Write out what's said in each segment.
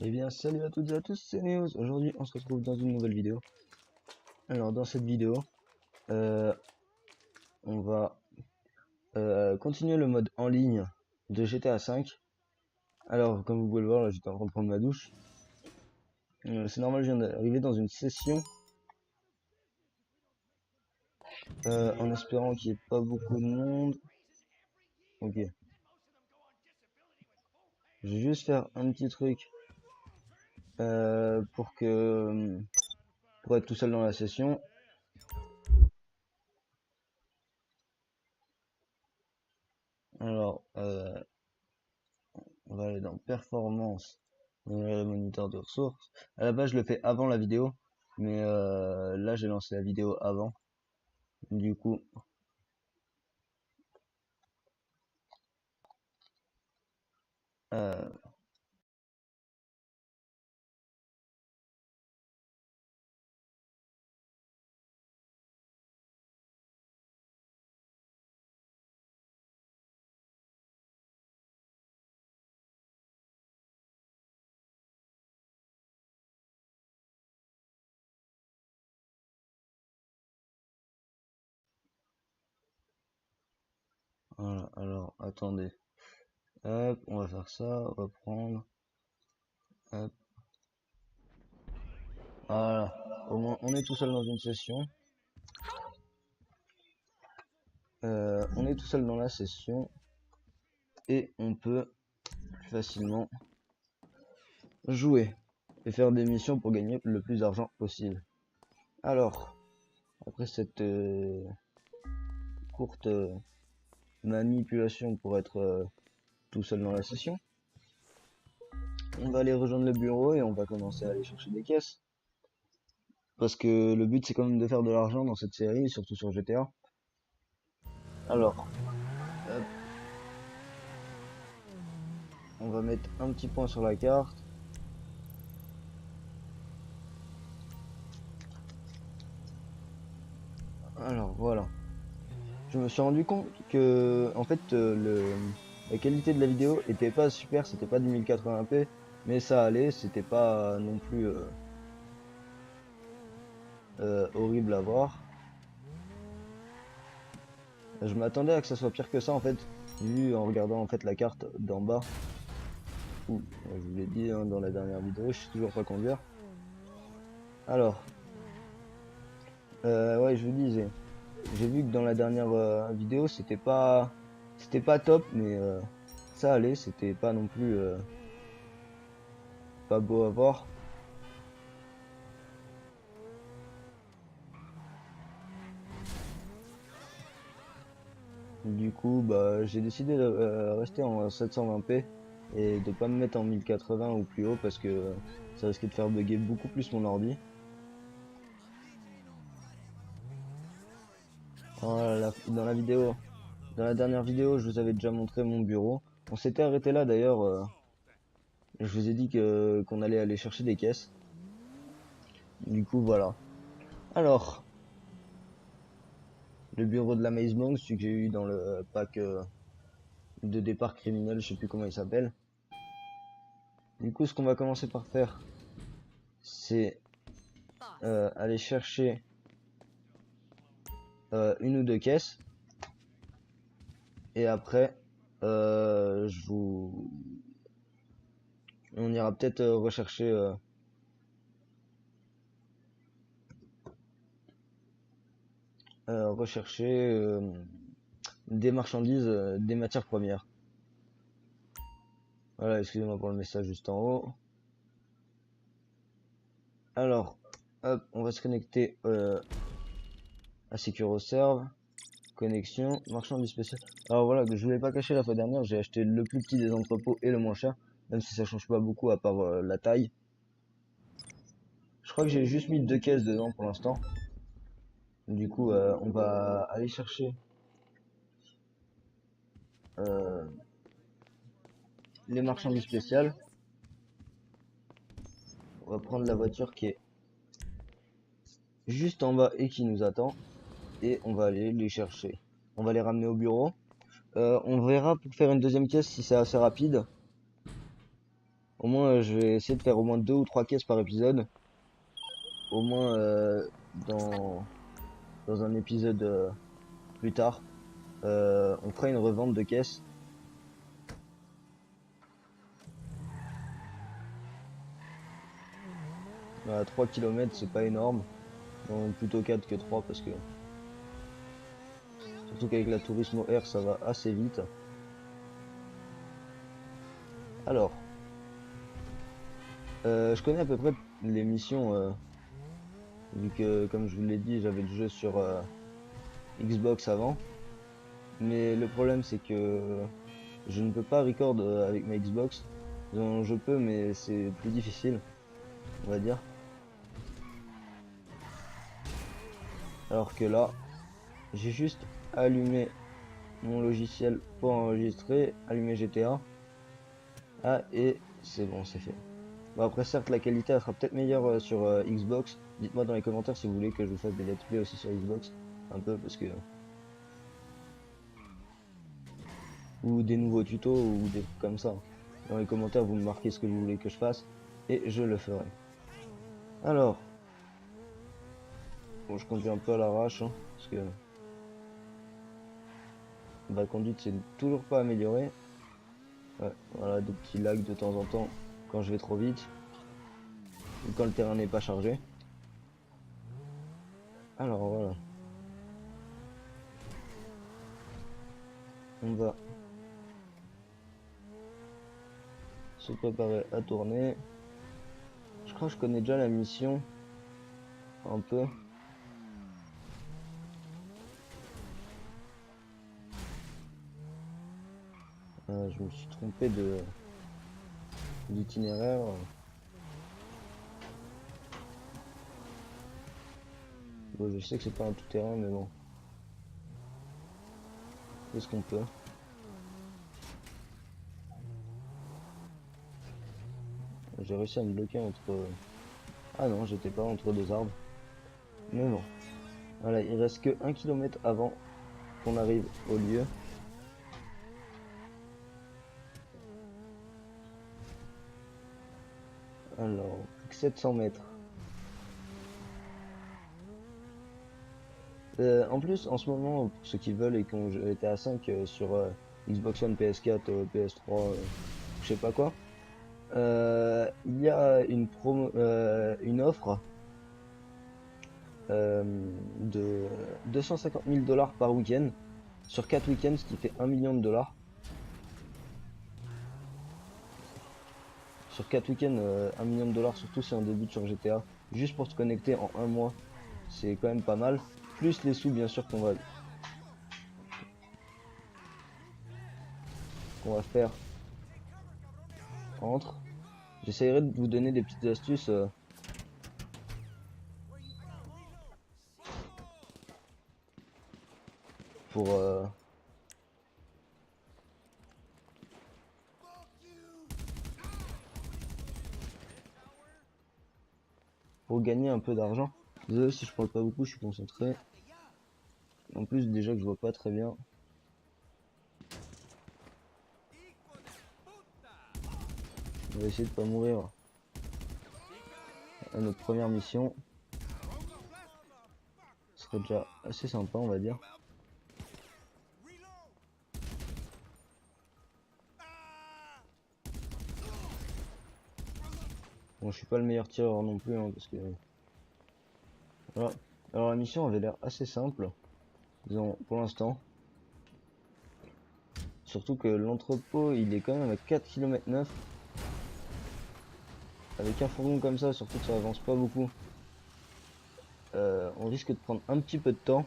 Eh bien, salut à toutes et à tous, c'est Neos. Aujourd'hui, on se retrouve dans une nouvelle vidéo. Alors, dans cette vidéo, euh, on va continuer le mode en ligne de GTA V. Alors, comme vous pouvez le voir, là, j'étais en train de prendre ma douche. C'est normal, je viens d'arriver dans une session. En espérant qu'il n'y ait pas beaucoup de monde. Ok. Je vais juste faire un petit truc pour être tout seul dans la session. Alors, on va aller dans performance, le moniteur de ressources. À la base, je le fais avant la vidéo, mais là, j'ai lancé la vidéo avant. Du coup, euh, voilà. Alors, attendez. Hop, on va faire ça, reprendre. Hop, voilà. Au moins, on est tout seul dans une session. On est tout seul dans la session et on peut plus facilement jouer et faire des missions pour gagner le plus d'argent possible. Alors, après cette courte manipulation pour être tout seul dans la session, on va aller rejoindre le bureau et on va commencer à aller chercher des caisses. Parce que le but c'est quand même de faire de l'argent dans cette série, surtout sur GTA. Alors, hop, on va mettre un petit point sur la carte. Alors voilà. Je me suis rendu compte que en fait la qualité de la vidéo était pas super, c'était pas du 1080p, mais ça allait, c'était pas non plus horrible à voir. Je m'attendais à que ça soit pire que ça en fait, vu en regardant en fait la carte d'en bas. Ouh, je vous l'ai dit hein, dans la dernière vidéo, je sais toujours pas conduire. Alors, ouais, je vous disais, j'ai vu que dans la dernière vidéo, c'était pas top, mais ça allait, c'était pas non plus pas beau à voir. Du coup, bah, j'ai décidé de rester en 720p et de pas me mettre en 1080 ou plus haut parce que ça risquait de faire bugger beaucoup plus mon ordi. Dans la vidéo, dans la dernière vidéo, je vous avais déjà montré mon bureau. On s'était arrêté là d'ailleurs. Je vous ai dit que qu'on allait aller chercher des caisses. Du coup, voilà. Alors, le bureau de la Maze Bank, celui que j'ai eu dans le pack de départ criminel, je sais plus comment il s'appelle. Du coup, ce qu'on va commencer par faire, c'est aller chercher une ou deux caisses. Et après, on ira peut-être rechercher des marchandises, des matières premières. Voilà, excusez-moi pour le message juste en haut. Alors, hop, on va se connecter à SecuroServe. Connexion, marchandises spéciales. Alors voilà, que je voulais pas cacher la fois dernière, j'ai acheté le plus petit des entrepôts et le moins cher, même si ça change pas beaucoup à part la taille. Je crois que j'ai juste mis deux caisses dedans pour l'instant. Du coup, on va aller chercher euh, les marchandises spéciales. On va prendre la voiture qui est juste en bas et qui nous attend. Et on va aller les chercher. On va les ramener au bureau. On verra pour faire une deuxième caisse si c'est assez rapide. Au moins, je vais essayer de faire au moins 2 ou 3 caisses par épisode. Au moins, dans un épisode plus tard, on fera une revente de caisses. À 3 km, c'est pas énorme. Donc plutôt 4 que 3 parce que surtout qu'avec la Turismo R, ça va assez vite. Alors, je connais à peu près les missions, vu que, comme je vous l'ai dit, j'avais le jeu sur Xbox avant. Mais le problème, c'est que je ne peux pas record avec ma Xbox. Donc, je peux, mais c'est plus difficile, on va dire. Alors que là, j'ai juste allumé mon logiciel pour enregistrer, allumer GTA. Ah, et c'est bon, c'est fait. Bon, après, certes, la qualité elle sera peut-être meilleure sur Xbox. Dites-moi dans les commentaires si vous voulez que je vous fasse des let's play aussi sur Xbox. Un peu, parce que. Ou des nouveaux tutos, ou des trucs comme ça. Dans les commentaires, vous me marquez ce que vous voulez que je fasse, et je le ferai. Alors. Bon, je conduis un peu à l'arrache, hein, parce que. La conduite, c'est toujours pas amélioré. Ouais, voilà, des petits lags de temps en temps quand je vais trop vite. Ou quand le terrain n'est pas chargé. Alors voilà. On va se préparer à tourner. Je crois que je connais déjà la mission. Un peu. Je me suis trompé d'itinéraire. Bon, je sais que c'est pas un tout terrain, mais bon. C'est ce qu'on peut. J'ai réussi à me bloquer entre. Ah non, j'étais pas entre deux arbres. Mais bon. Voilà, il reste que 1 km avant qu'on arrive au lieu. Alors, plus que 700 mètres. En plus, en ce moment, pour ceux qui veulent et qui ont GTA 5 sur Xbox One, PS4, PS3, je sais pas quoi, il y a une offre de 250 000 dollars par week-end sur 4 week-ends, ce qui fait 1 million de dollars. Sur 4 week-ends, 1 million de dollars, surtout si on débute sur GTA, juste pour se connecter en un mois, c'est quand même pas mal. Plus les sous, bien sûr, qu'on va faire entre. J'essaierai de vous donner des petites astuces pour, euh, pour gagner un peu d'argent. Désolé si je parle pas beaucoup, je suis concentré. En plus, déjà que je vois pas très bien. On va essayer de pas mourir à notre première mission. Ce serait déjà assez sympa, on va dire. Bon, je suis pas le meilleur tireur non plus, hein, parce que. Voilà. Alors la mission avait l'air assez simple, disons, pour l'instant. Surtout que l'entrepôt, il est quand même à 4 km 9. Avec un fourgon comme ça, surtout que ça avance pas beaucoup. On risque de prendre un petit peu de temps.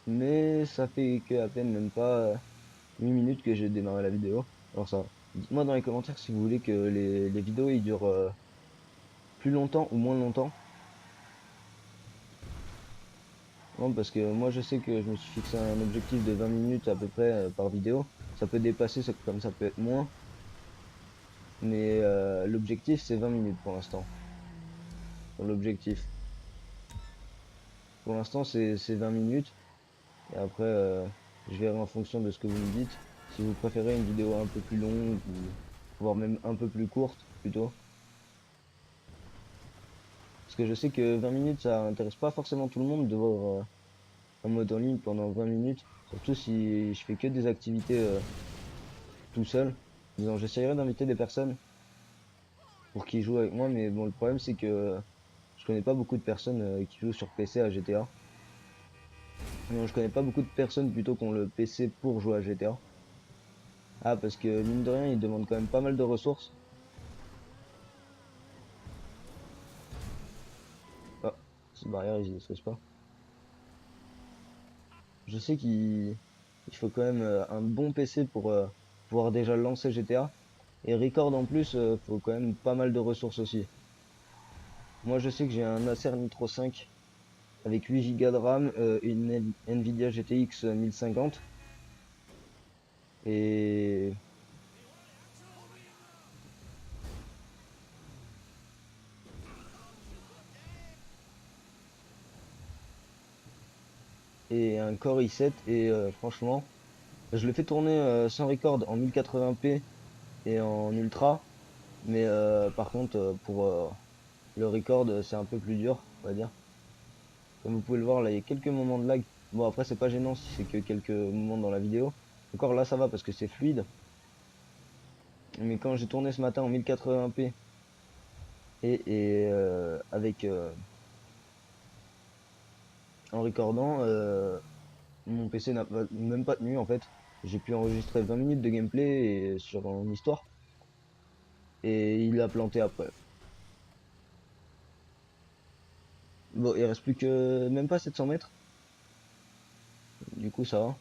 Mais ça fait que à peine même pas 8 minutes que j'ai démarré la vidéo. Alors ça, dites-moi dans les commentaires si vous voulez que les vidéos ils durent plus longtemps ou moins longtemps. Non, parce que moi je sais que je me suis fixé un objectif de 20 minutes à peu près par vidéo. Ça peut dépasser, comme ça peut être moins. Mais l'objectif c'est 20 minutes pour l'instant. L'objectif. Pour l'instant c'est 20 minutes. Et après je verrai en fonction de ce que vous me dites. Si vous préférez une vidéo un peu plus longue ou voire même un peu plus courte plutôt. Parce que je sais que 20 minutes ça intéresse pas forcément tout le monde de voir un mode en ligne pendant 20 minutes. Surtout si je fais que des activités tout seul. Disons, j'essayerai d'inviter des personnes pour qu'ils jouent avec moi, mais bon, le problème c'est que je connais pas beaucoup de personnes qui jouent sur PC à GTA. Non, je connais pas beaucoup de personnes plutôt qui ont le PC pour jouer à GTA. Ah, parce que mine de rien, ils demandent quand même pas mal de ressources. Ah, cette barrière, ils se détruisent pas. Je sais qu'il faut quand même un bon PC pour pouvoir déjà lancer GTA. Et Record en plus, faut quand même pas mal de ressources aussi. Moi, je sais que j'ai un Acer Nitro 5 avec 8 Go de RAM, une Nvidia GTX 1050 et un Core i7 et franchement, je le fais tourner sans record en 1080p et en ultra, mais par contre pour le record c'est un peu plus dur, on va dire. Comme vous pouvez le voir là, il y a quelques moments de lag. Bon après c'est pas gênant si c'est que quelques moments dans la vidéo. Encore là ça va parce que c'est fluide. Mais quand j'ai tourné ce matin en 1080p et avec en recordant, mon PC n'a même pas tenu en fait. J'ai pu enregistrer 20 minutes de gameplay sur mon histoire et il a planté après. Bon, il reste plus que même pas 700 mètres. Du coup, ça va.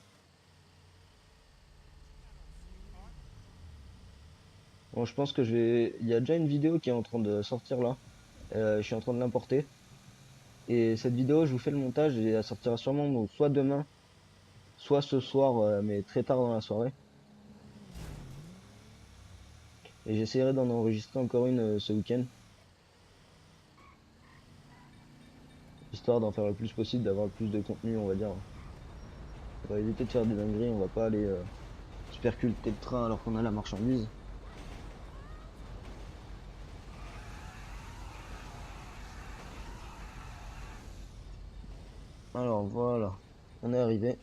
Bon, je pense que je vais. Il y a déjà une vidéo qui est en train de sortir là. Je suis en train de l'importer. Et cette vidéo, je vous fais le montage et elle sortira sûrement donc, soit demain, soit ce soir, mais très tard dans la soirée. Et j'essaierai d'en enregistrer encore une ce week-end, histoire d'en faire le plus possible, d'avoir le plus de contenu, on va dire. On va éviter de faire des dingueries, on va pas aller se percuter le train alors qu'on a la marchandise. Alors voilà, on est arrivé.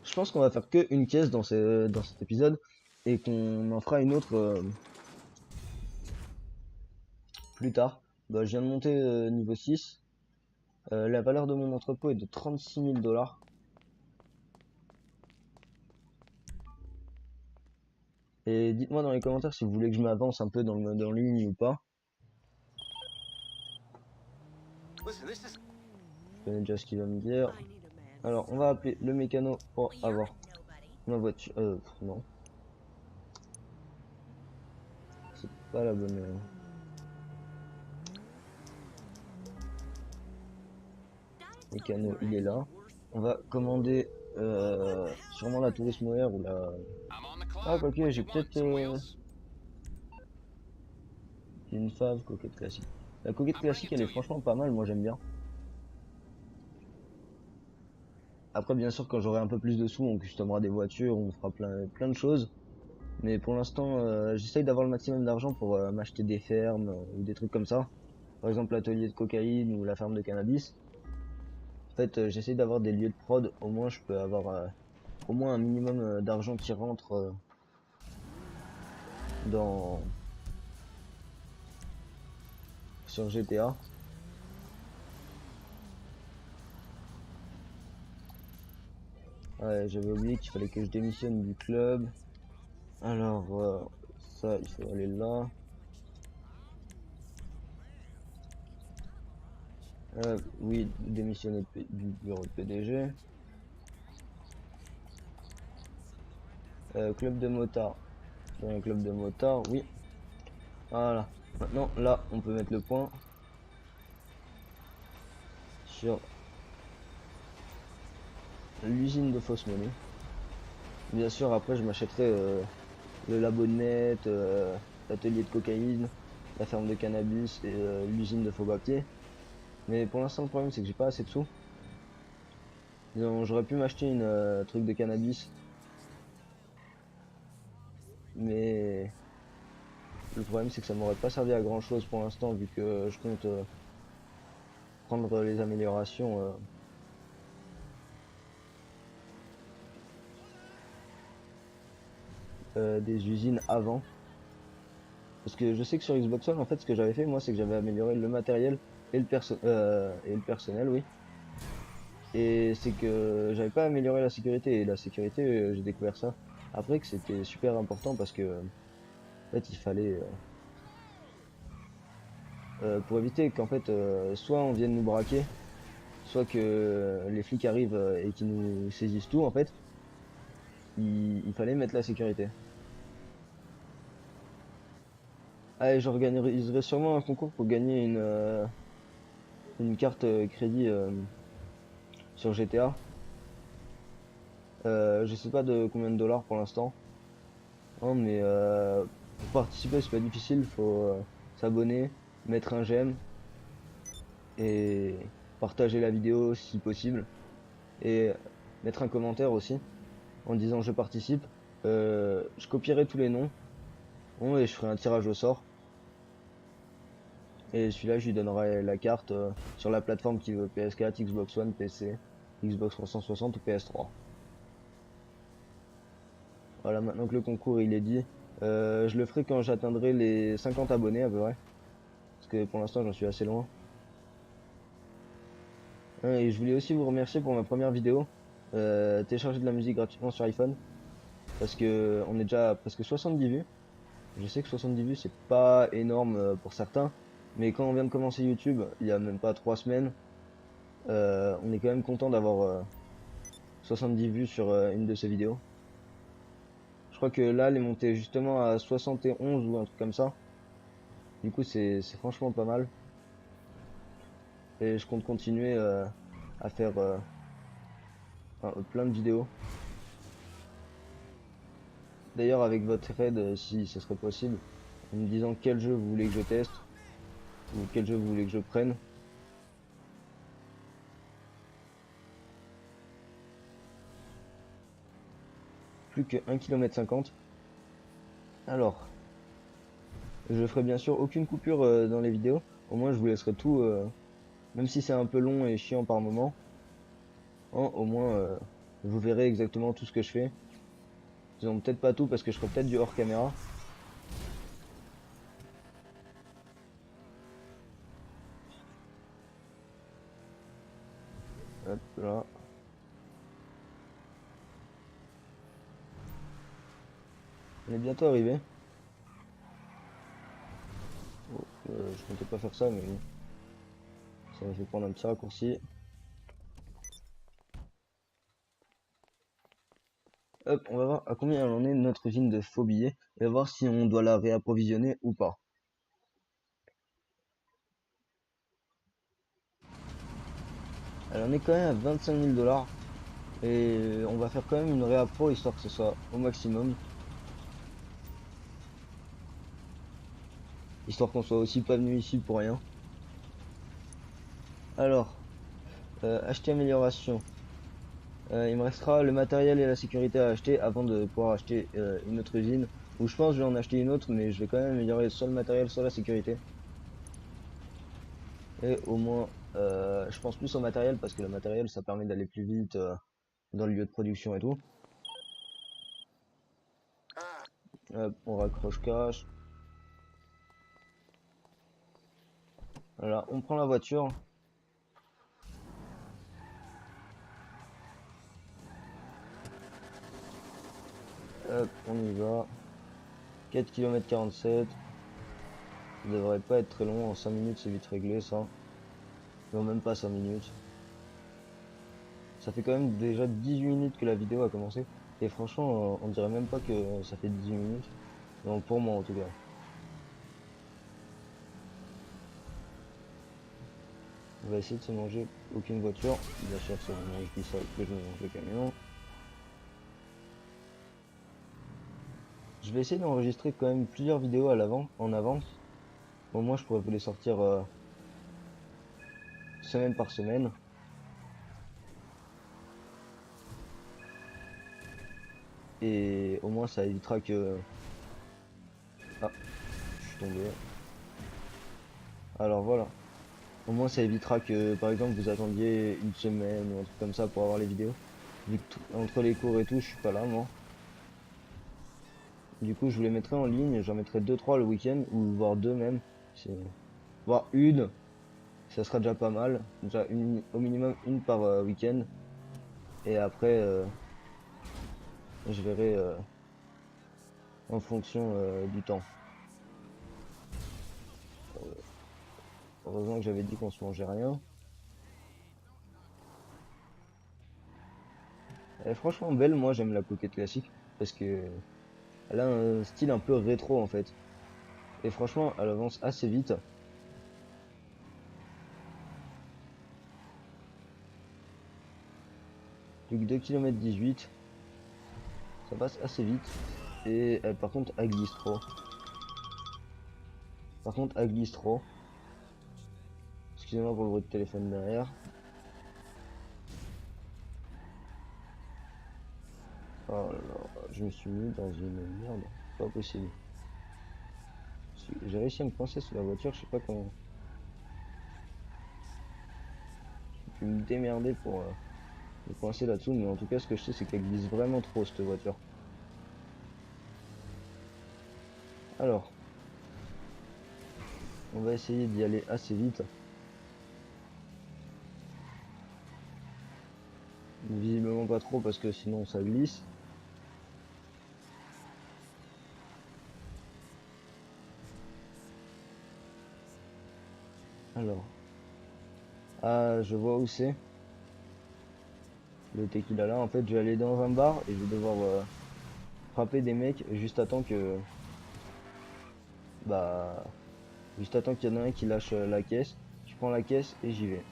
Je pense qu'on va faire que une caisse dans cet épisode et qu'on en fera une autre plus tard. Bah, je viens de monter niveau 6. La valeur de mon entrepôt est de 36 000 dollars. Et dites-moi dans les commentaires si vous voulez que je m'avance un peu dans le mode en ligne ou pas. Je connais déjà ce qu'il va me dire. Alors, on va appeler le mécano pour avoir ma voiture. Non, c'est pas la bonne. Mécano, il est là. On va commander sûrement la Turismo Air ou la. Ah, quoique, j'ai peut-être une fave coquette classique. La coquette classique, elle est franchement pas mal, moi j'aime bien. Après, bien sûr, quand j'aurai un peu plus de sous, on customera des voitures, on fera plein de choses. Mais pour l'instant, j'essaye d'avoir le maximum d'argent pour m'acheter des fermes ou des trucs comme ça. Par exemple, l'atelier de cocaïne ou la ferme de cannabis. En fait, j'essaye d'avoir des lieux de prod. Au moins, je peux avoir au moins un minimum d'argent qui rentre dans sur GTA. Ouais, j'avais oublié qu'il fallait que je démissionne du club. Alors, ça, il faut aller là. Oui, démissionner du bureau de PDG. Club de motard. Dans un club de motard, oui. Voilà. Maintenant, là, on peut mettre le point sur l'usine de fausse monnaie. Bien sûr, après, je m'achèterai le labo de net, l'atelier de cocaïne, la ferme de cannabis et l'usine de faux papier. Mais pour l'instant, le problème, c'est que j'ai pas assez de sous. Disons, j'aurais pu m'acheter une truc de cannabis mais le problème c'est que ça m'aurait pas servi à grand chose pour l'instant vu que je compte prendre les améliorations des usines avant. Parce que je sais que sur Xbox One, en fait, ce que j'avais fait, moi, c'est que j'avais amélioré le matériel et le personnel, oui. Et c'est que j'avais pas amélioré la sécurité. Et la sécurité, j'ai découvert ça après que c'était super important parce que, en fait, il fallait, pour éviter qu'en fait, soit on vienne nous braquer, soit que les flics arrivent et qu'ils nous saisissent tout, en fait, il fallait mettre la sécurité. Ah, et j'organiserai sûrement un concours pour gagner une carte crédit sur GTA. Je sais pas de combien de dollars pour l'instant, hein, mais pour participer c'est pas difficile, faut s'abonner, mettre un j'aime et partager la vidéo si possible et mettre un commentaire aussi en disant je participe. Je copierai tous les noms, bon, et je ferai un tirage au sort et celui-là je lui donnerai la carte sur la plateforme qui veut PS4, Xbox One, PC, Xbox 360 ou PS3. Voilà, maintenant que le concours il est dit, je le ferai quand j'atteindrai les 50 abonnés à peu près. Parce que pour l'instant j'en suis assez loin. Hein, et je voulais aussi vous remercier pour ma première vidéo. Télécharger de la musique gratuitement sur iPhone. Parce que on est déjà à presque 70 vues. Je sais que 70 vues c'est pas énorme pour certains. Mais quand on vient de commencer YouTube, il y a même pas 3 semaines, on est quand même content d'avoir 70 vues sur une de ces vidéos. Je crois que là elle est montée justement à 71 ou un truc comme ça. Du coup c'est franchement pas mal. Et je compte continuer à faire plein de vidéos. D'ailleurs, avec votre aide, si ce serait possible, en me disant quel jeu vous voulez que je teste ou quel jeu vous voulez que je prenne. Plus que 1,50 km. Alors, je ferai bien sûr aucune coupure dans les vidéos. Au moins, je vous laisserai tout, même si c'est un peu long et chiant par moment. Hein, au moins, vous verrez exactement tout ce que je fais. Disons peut-être pas tout parce que je ferai peut-être du hors caméra. Hop là. On est bientôt arrivé. Oh, je comptais pas faire ça, mais bon, ça m'a fait prendre un petit raccourci. Hop, on va voir à combien elle en est notre usine de faux billets et voir si on doit la réapprovisionner ou pas. Elle en est quand même à 25 000 dollars et on va faire quand même une réappro histoire que ce soit au maximum. Histoire qu'on soit aussi pas venu ici pour rien. Alors, acheter amélioration. Il me restera le matériel et la sécurité à acheter avant de pouvoir acheter une autre usine. Ou je pense que je vais en acheter une autre, mais je vais quand même améliorer soit le matériel, soit la sécurité. Et au moins, je pense plus au matériel parce que le matériel ça permet d'aller plus vite dans le lieu de production et tout. Hop, on raccroche cache. Voilà, on prend la voiture. Hop, on y va. 4 km 47. Ça devrait pas être très long. En 5 minutes, c'est vite réglé ça. Non, même pas 5 minutes. Ça fait quand même déjà 18 minutes que la vidéo a commencé. Et franchement, on dirait même pas que ça fait 18 minutes. Donc pour moi en tout cas. On va essayer de se manger aucune voiture. Bien sûr, c'est vraiment je dis ça que je me mange le camion. Je vais essayer d'enregistrer quand même plusieurs vidéos à l'avant, en avance. Au moins, je pourrais vous les sortir semaine par semaine. Et au moins, ça évitera que Ah, je suis tombé. Alors voilà. Au moins ça évitera que par exemple vous attendiez une semaine ou un truc comme ça pour avoir les vidéos. Vu que entre les cours et tout, je suis pas là moi. Du coup, je vous les mettrai en ligne, j'en mettrai deux trois le week-end, ou voire deux même. Voire une, ça sera déjà pas mal. Déjà au minimum une par week-end. Et après, je verrai en fonction du temps. Heureusement que j'avais dit qu'on se mangeait rien. Et franchement belle, moi j'aime la coquette classique parce que elle a un style un peu rétro en fait. Et franchement, elle avance assez vite. Donc 2 km 18, ça passe assez vite. Et par contre, elle glisse trop. Par contre, elle glisse trop. Excusez-moi pour le bruit de téléphone derrière. Oh là là, je me suis mis dans une merde. C'est pas possible. J'ai réussi à me coincer sous la voiture, je sais pas comment. J'ai pu me démerder pour me coincer là-dessous, mais en tout cas, ce que je sais, c'est qu'elle glisse vraiment trop cette voiture. Alors, on va essayer d'y aller assez vite. Visiblement pas trop parce que sinon ça glisse. Alors, ah, je vois où c'est. Le tequila là, en fait, je vais aller dans un bar et je vais devoir frapper des mecs juste à temps que, bah, juste à temps qu'il y en a un qui lâche la caisse. Je prends la caisse et j'y vais.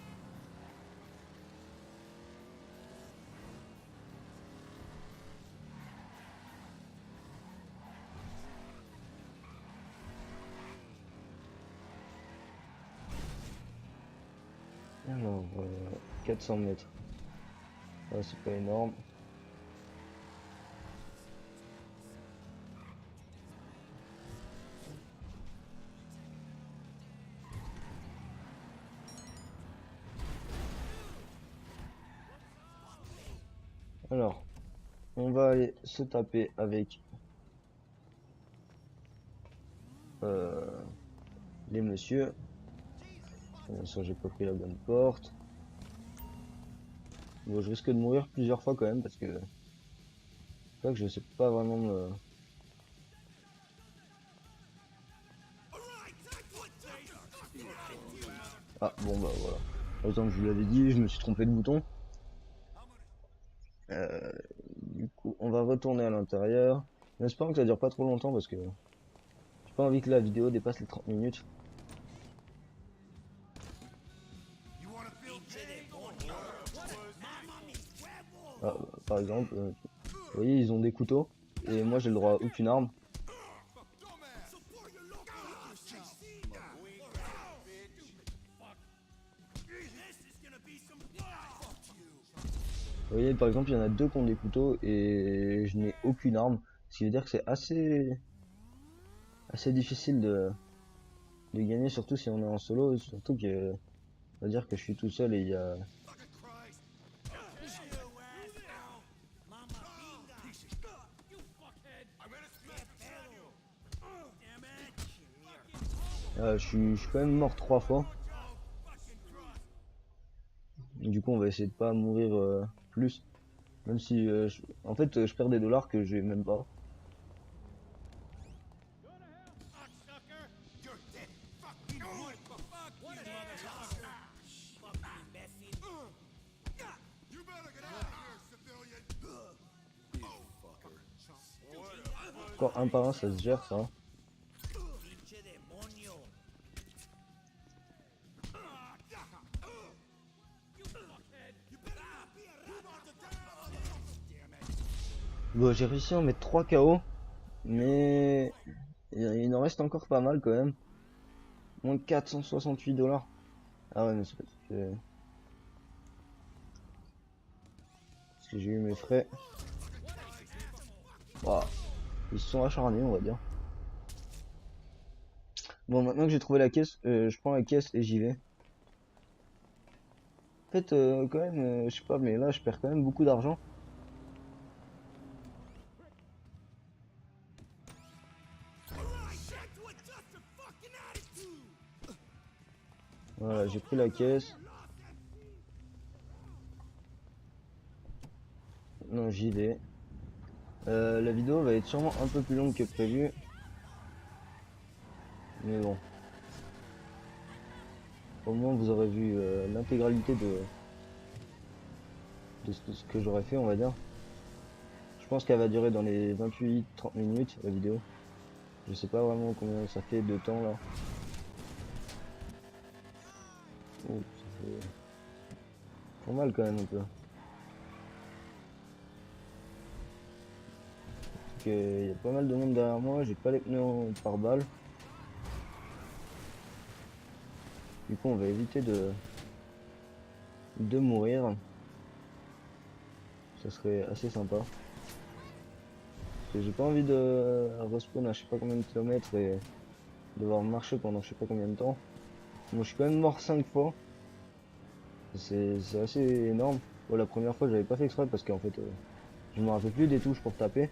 Alors, 400 mètres. Ah, c'est pas énorme. Alors, on va aller se taper avec euh, les messieurs. Bien sûr, j'ai pas pris la bonne porte. Bon, je risque de mourir plusieurs fois quand même parce que c'est vrai que je sais pas vraiment me... Ah, bon bah voilà. Autant que je vous l'avais dit, je me suis trompé de bouton. Euh, du coup, on va retourner à l'intérieur. En espérant que ça dure pas trop longtemps parce que j'ai pas envie que la vidéo dépasse les 30 minutes. Ah, par exemple, vous voyez, ils ont des couteaux et moi j'ai le droit à aucune arme. Vous voyez, par exemple, il y en a deux qui ont des couteaux et je n'ai aucune arme. Ce qui veut dire que c'est assez difficile de gagner, surtout si on est en solo. Surtout que, on va dire que je suis tout seul et il y a... je suis quand même mort trois fois. Du coup, on va essayer de pas mourir plus. Même si, en fait, je perds des dollars que j'ai même pas. Encore un par un, ça se gère, ça. Bon, j'ai réussi à en mettre 3 KO, mais il en reste encore pas mal quand même. Moins de 468 dollars. Ah ouais, mais c'est parce que j'ai eu mes frais. Waouh. Ils se sont acharnés, on va dire. Bon, maintenant que j'ai trouvé la caisse, je prends la caisse et j'y vais. En fait, quand même, je sais pas, mais là, je perds quand même beaucoup d'argent. Voilà, j'ai pris la caisse. Non, j'y vais. La vidéo va être sûrement un peu plus longue que prévu. Mais bon, au moins vous aurez vu l'intégralité de ce que j'aurais fait, on va dire. Je pense qu'elle va durer dans les 28-30 minutes, la vidéo. Je sais pas vraiment combien ça fait de temps là. Oh, ça fait pas mal quand même un peu. Il y a pas mal de monde derrière moi, j'ai pas les pneus par balle. Du coup on va éviter de mourir. Ça serait assez sympa. Parce que j'ai pas envie de respawn à je sais pas combien de kilomètres et devoir marcher pendant je sais pas combien de temps. Moi je suis quand même mort 5 fois. C'est assez énorme. Bon, la première fois j'avais pas fait exprès parce qu'en fait je me rappelle plus des touches pour taper.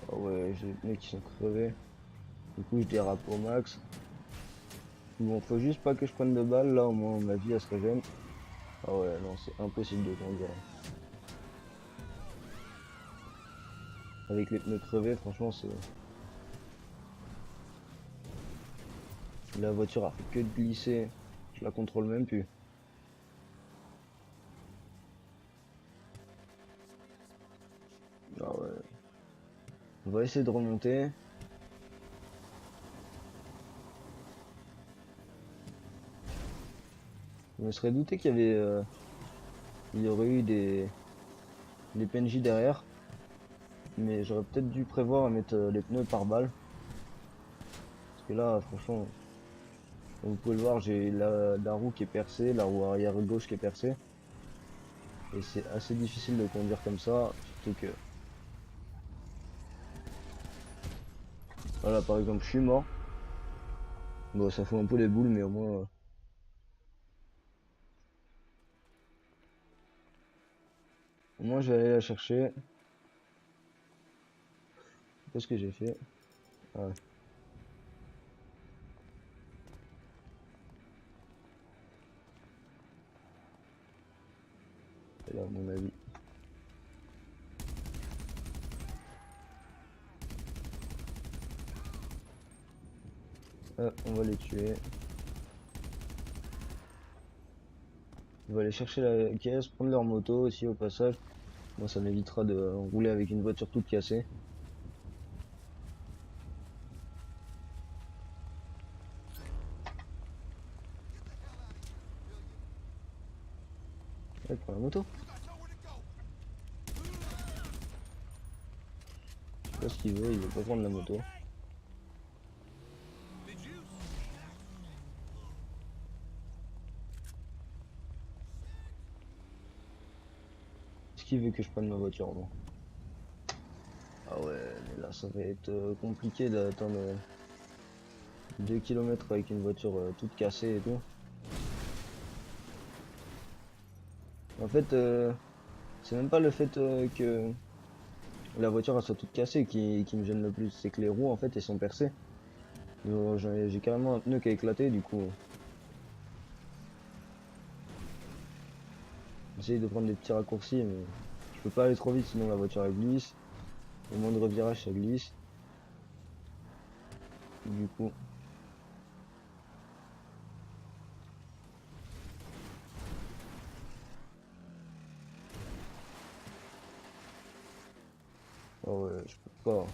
Ah ouais, j'ai des mecs qui sont crevés. Du coup je dérape au max. Bon, faut juste pas que je prenne de balles, là au moins ma vie elle se régène. Ah ouais, non, c'est impossible de conduire. Avec les pneus crevés, franchement, c'est. La voiture a fait que de glisser, je la contrôle même plus. Ah ouais. On va essayer de remonter. Je me serais douté qu'il y avait. Il y aurait eu des PNJ derrière. Mais j'aurais peut-être dû prévoir à mettre les pneus par balle. Parce que là, franchement, comme vous pouvez le voir, j'ai la roue qui est percée, la roue arrière gauche qui est percée. Et c'est assez difficile de conduire comme ça. Surtout que. Voilà, par exemple, je suis mort. Bon, ça fout un peu les boules, mais au moins. Au moins, je vais aller la chercher. Qu'est-ce que j'ai fait? Ah, c'est là, à mon avis. Ah, on va les tuer. On va aller chercher la caisse, prendre leur moto aussi au passage. Moi, ça m'évitera de rouler avec une voiture toute cassée. Ouais, prends la moto. Je sais pas ce il veut pas prendre la moto. Est-ce qu'il veut que je prenne ma voiture, non? Ah ouais, mais là, ça va être compliqué d'attendre 2 km avec une voiture toute cassée et tout. En fait, c'est même pas le fait que la voiture elle soit toute cassée qui me gêne le plus, c'est que les roues en fait elles sont percées. J'ai carrément un pneu qui a éclaté du coup. J'essaye de prendre des petits raccourcis mais je peux pas aller trop vite sinon la voiture elle glisse. Au moindre virage ça glisse. Du coup. Oh ouais, je peux pas.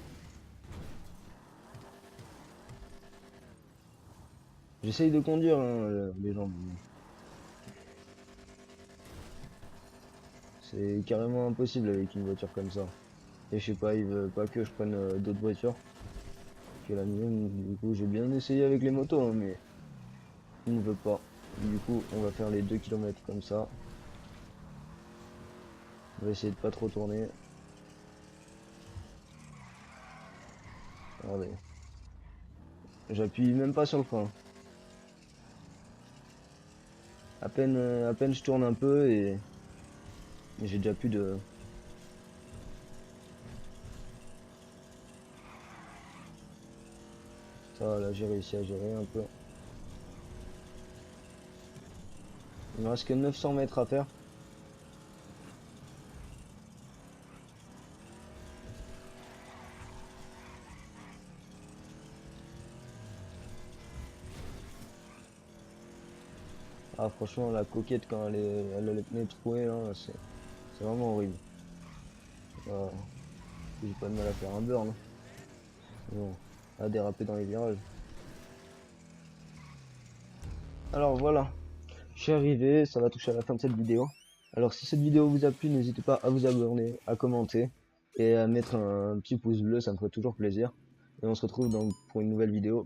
J'essaye de conduire hein, les gens. Mais c'est carrément impossible avec une voiture comme ça. Et je sais pas, ils veulent pas que je prenne d'autres voitures. que la mienne. Du coup, j'ai bien essayé avec les motos, hein, mais on ne veut pas. Du coup, on va faire les 2 km comme ça. On va essayer de pas trop tourner. Regardez. J'appuie même pas sur le frein. À peine je tourne un peu et j'ai déjà plus de... Ça, là, j'ai réussi à gérer un peu. Il me reste que 900 mètres à faire. Ah, franchement, la coquette, quand elle a les pneus troués, là, c'est vraiment horrible. Ah, j'ai pas de mal à faire un burn, hein. Bon, à déraper dans les virages. Alors voilà, je suis arrivé, ça va toucher à la fin de cette vidéo. Alors si cette vidéo vous a plu, n'hésitez pas à vous abonner, à commenter et à mettre un petit pouce bleu, ça me ferait toujours plaisir. Et on se retrouve donc pour une nouvelle vidéo.